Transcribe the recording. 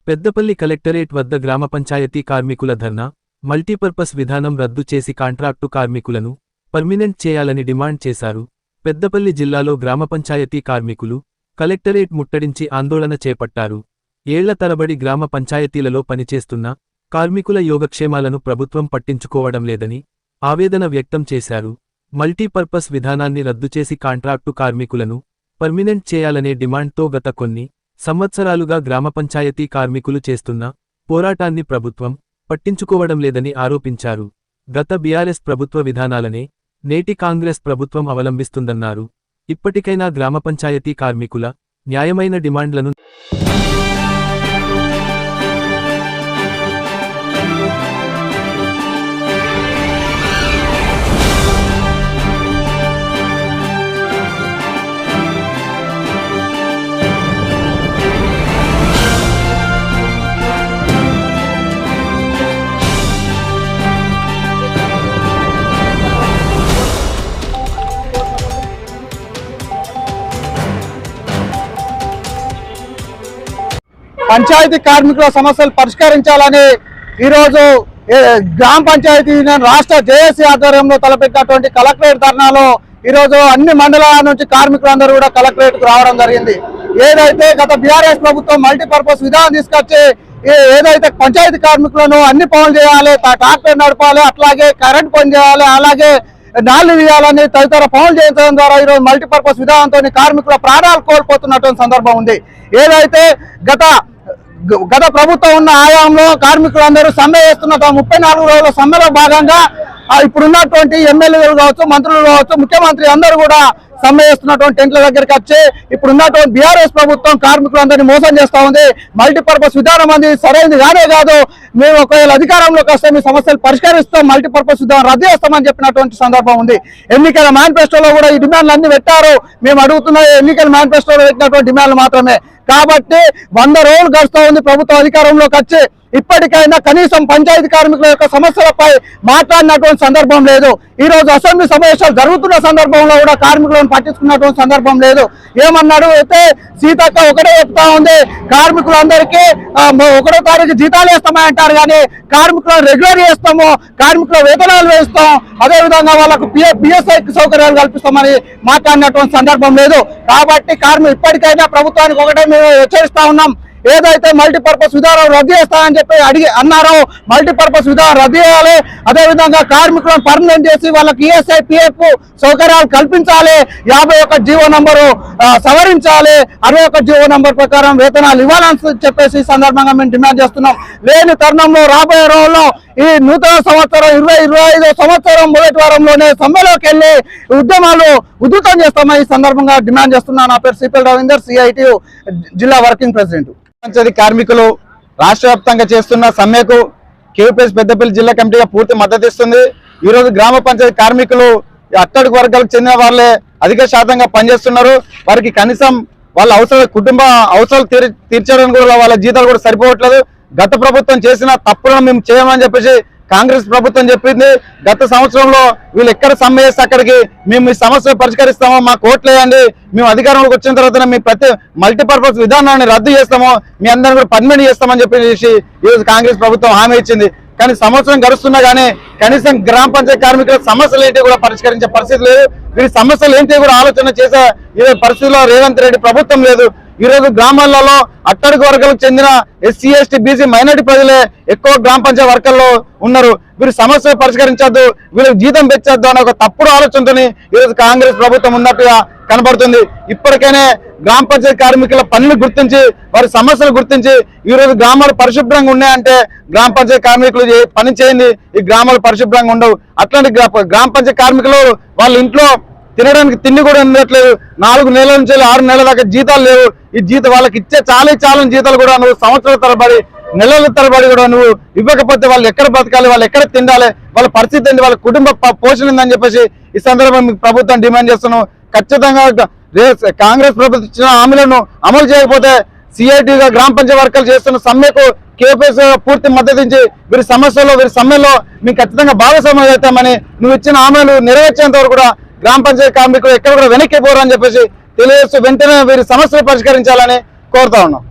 Peddapalli collectorate వద్ద గ్రామ పంచాయతీ కార్మికుల ధర్నా, మల్టీపర్పస్ విధానం రద్దు చేసి కాంట్రాక్టు కార్మికులను పర్మినెంట్ చేయాలని డిమాండ్ చేశారు. పెద్దపల్లి జిల్లాలో గ్రామ పంచాయతీ కార్మికులు కలెక్టరేట్ ముట్టడించి ఆందోళన చేపట్టారు. ఏళ్ల తరబడి గ్రామ పంచాయతీలలో పనిచేస్తున్న కార్మికుల యోగక్షేమాలను ప్రభుత్వం పట్టించుకోవడం లేదని ఆవేదన వ్యక్తం చేశారు. మల్టీపర్పస్ విధానాన్ని రద్దు చేసి కాంట్రాక్టు కార్మికులను పర్మినెంట్ చేయాలనే డిమాండ్తో గత కొన్ని సంవత్సరాలుగా గ్రామ పంచాయతీ కార్మికులు చేస్తున్న పోరాటాన్ని ప్రభుత్వం పట్టించుకోవడం లేదని ఆరోపించారు. గత బీఆర్ఎస్ ప్రభుత్వ విధానాలనే నేటి కాంగ్రెస్ ప్రభుత్వం అవలంబిస్తుందన్నారు. ఇప్పటికైనా గ్రామ పంచాయతీ కార్మికుల న్యాయమైన డిమాండ్లను పంచాయతీ కార్మికుల సమస్యలు పరిష్కరించాలని ఈరోజు గ్రామ పంచాయతీ రాష్ట్ర జేఏసీ ఆధ్వర్యంలో తలపెట్టినటువంటి కలెక్టరేట్ ధర్నాలో ఈరోజు అన్ని మండలాల నుంచి కార్మికులందరూ కూడా కలెక్టరేట్కు రావడం జరిగింది. ఏదైతే గత బీఆర్ఎస్ ప్రభుత్వం మల్టీపర్పస్ విధానం తీసుకొచ్చి ఏదైతే పంచాయతీ కార్మికులను అన్ని పనులు చేయాలి, ట్రాక్టర్ నడపాలి, అట్లాగే కరెంట్ పని చేయాలి, అలాగే నాళ్లు తీయాలని తదితర పనులు చేయించడం ద్వారా ఈరోజు మల్టీపర్పస్ విధానంతో కార్మికుల ప్రాణాలు కోల్పోతున్నటువంటి సందర్భం ఉంది. ఏదైతే గత ప్రభుత్వం ఉన్న ఆయాంలో కార్మికులందరూ సమ్మె చేస్తున్న 34 రోజుల సమ్మెలో భాగంగా ఇప్పుడున్నటువంటి ఎమ్మెల్యేలు కావచ్చు, మంత్రులు కావచ్చు, ముఖ్యమంత్రి అందరూ కూడా సమ్మె చేస్తున్నటువంటి టెంట్ల దగ్గరికి వచ్చి ఇప్పుడున్నటువంటి బీఆర్ఎస్ ప్రభుత్వం కార్మికులందరినీ మోసం చేస్తూ ఉంది. మల్టీపర్పస్ విధానం అనేది సరైనది కానే కాదు, మేము ఒకవేళ అధికారంలోకి వస్తే మీ సమస్యలు పరిష్కరిస్తాం, మల్టీపర్పస్ విధానం రద్దు చేస్తామని చెప్పినటువంటి సందర్భం ఉంది. ఎన్నికల మేనిఫెస్టోలో కూడా ఈ డిమాండ్లు అన్ని పెట్టారు. మేము అడుగుతున్న ఎన్నికల మేనిఫెస్టోలో పెట్టినటువంటి డిమాండ్లు మాత్రమే. కాబట్టి 100 రోజులు గడుస్తూ ఉంది ప్రభుత్వం అధికారంలోకి వచ్చి, ఇప్పటికైనా కనీసం పంచాయతీ కార్మికుల యొక్క సమస్యలపై మాట్లాడినటువంటి సందర్భం లేదు. ఈ రోజు అసెంబ్లీ సమావేశాలు జరుగుతున్న సందర్భంలో కూడా కార్మికులను పట్టించుకున్నటువంటి సందర్భం లేదు. ఏమన్నాడు అయితే సీతక్క ఒకటే చెప్తా ఉంది, కార్మికులందరికీ 1వ తారీఖు జీతాలు వేస్తామని అంటారు, కానీ కార్మికులను రెగ్యులర్ చేస్తాము, కార్మికుల వేతనాలు వేస్తాం, అదేవిధంగా వాళ్ళకు పిఎస్ఐ సౌకర్యాలు కల్పిస్తామని మాట్లాడినటువంటి సందర్భం లేదు. కాబట్టి ఇప్పటికైనా ప్రభుత్వానికి ఒకటే మేము హెచ్చరిస్తా ఉన్నాం, ఏదైతే మల్టీపర్పస్ విధానం రద్దు చేస్తామని చెప్పి అన్నారో మల్టీపర్పస్ విధానం రద్దు చేయాలి. అదేవిధంగా కార్మికులను పర్మనెంట్ చేసి వాళ్ళకి ఈఎస్ఐ పిఎఫ్ సౌకర్యాలు కల్పించాలి, 51 జీవో నంబరు సవరించాలి, 61 జీవో నంబర్ ప్రకారం వేతనాలు ఇవ్వాలని చెప్పేసి ఈ సందర్భంగా మేము డిమాండ్ చేస్తున్నాం. లేని తరుణంలో రాబోయే రోజుల్లో ఈ నూతన సంవత్సరం 2025 సంవత్సరం మొదటి వారంలోనే సమ్మెలోకి వెళ్లి ఉద్యమాలు ఉధృతం చేస్తామని ఈ సందర్భంగా డిమాండ్ చేస్తున్నాను. నా పేరు సిపిఎల్ రవీందర్, సిఐటి జిల్లా వర్కింగ్ ప్రెసిడెంట్. పంచాయతీ కార్మికులు రాష్ట్ర వ్యాప్తంగా చేస్తున్న సమ్మెకు కేపీఎస్ పెద్దపల్లి జిల్లా కమిటీగా పూర్తి మద్దతు ఇస్తుంది. ఈ రోజు గ్రామ పంచాయతీ కార్మికులు అట్టడుగు వర్గాలకు చెందిన వాళ్ళే అధిక శాతంగా పనిచేస్తున్నారు. వారికి కనీసం వాళ్ళ కుటుంబ అవసరాలు తీర్చడానికి కూడా వాళ్ళ జీతాలు కూడా సరిపోవట్లేదు. గత ప్రభుత్వం చేసిన తప్పులను మేము చేయమని చెప్పేసి కాంగ్రెస్ ప్రభుత్వం చెప్పింది. గత సంవత్సరంలో వీళ్ళు ఎక్కడ సమ్మె చేస్తే అక్కడికి మేము ఈ సమస్య పరిష్కరిస్తామో, మాకు ఓట్లేయండి, మేము అధికారంలోకి వచ్చిన తర్వాత మీ ప్రతి మల్టీపర్పస్ విధానాన్ని రద్దు చేస్తామో, మీ అందరిని కూడా పర్మనెంట్ చేస్తామని చెప్పేసి ఈరోజు కాంగ్రెస్ ప్రభుత్వం హామీ ఇచ్చింది. కానీ సంవత్సరం గడుస్తున్నా కానీ కనీసం గ్రామ పంచాయతీ కార్మికుల సమస్యలు ఏంటి కూడా పరిష్కరించే పరిస్థితి లేదు. వీరి సమస్యలు ఏంటి కూడా ఆలోచన చేసే పరిస్థితిలో రేవంత్ రెడ్డి ప్రభుత్వం లేదు. ఈ రోజు గ్రామాలలో అట్టడుగు వర్గాలకు చెందిన ఎస్సీ ఎస్టీ బీసీ మైనారిటీ ప్రజలే ఎక్కువ గ్రామ పంచాయతీ వర్గాల్లో ఉన్నారు. వీరి సమస్య పరిష్కరించొద్దు, వీళ్ళకి జీతం పెంచొద్దు అనే ఒక తప్పుడు ఆలోచనతోని ఈరోజు కాంగ్రెస్ ప్రభుత్వం ఉన్నట్టుగా కనబడుతుంది. ఇప్పటికైనా గ్రామ పంచాయతీ కార్మికుల పనులు గుర్తించి వారి సమస్యలు గుర్తించి ఈ రోజు గ్రామాలు పరిశుభ్రంగా ఉన్నాయంటే గ్రామ పంచాయతీ కార్మికులు పని చేయండి, ఈ గ్రామాలు పరిశుభ్రంగా ఉండవు. అట్లాంటి గ్రామ పంచాయతీ కార్మికులు వాళ్ళ ఇంట్లో తినడానికి తిండి కూడా ఉండట్లేదు. 4 నెలల నుంచి 6 నెలల దాకా జీతాలు లేవు. ఈ వాళ్ళకి ఇచ్చే చాలా జీతాలు కూడా నువ్వు సంవత్సరాల తరబడి నెలల తరబడి కూడా నువ్వు ఇవ్వకపోతే వాళ్ళు ఎక్కడ బతకాలి, వాళ్ళు ఎక్కడ తినాలి, వాళ్ళ పరిస్థితి ఏంటి, వాళ్ళ కుటుంబ పోషణ ఉందని చెప్పేసి ఈ సందర్భంగా మీకు ప్రభుత్వం డిమాండ్ చేస్తున్నాం. ఖచ్చితంగా కాంగ్రెస్ ప్రభుత్వం ఇచ్చిన హామీలను అమలు చేయకపోతే సిఐటిగా గ్రామ పంచాయతీ వర్గాలు చేస్తున్న సమ్మెకు కేపీఎస్ పూర్తి మద్దతు ఇచ్చి వీరి సమ్మెలో మీకు ఖచ్చితంగా భాగస్వామ్యం అవుతామని, నువ్వు ఇచ్చిన హామీలు నెరవేర్చేంత వరకు కూడా గ్రామ పంచాయతీ కార్మికులు ఎక్కడ కూడా వెనక్కి పోరని చెప్పేసి తెలియజేస్తూ వెంటనే వీరి సమస్యలు పరిష్కరించాలని కోరుతా ఉన్నాం.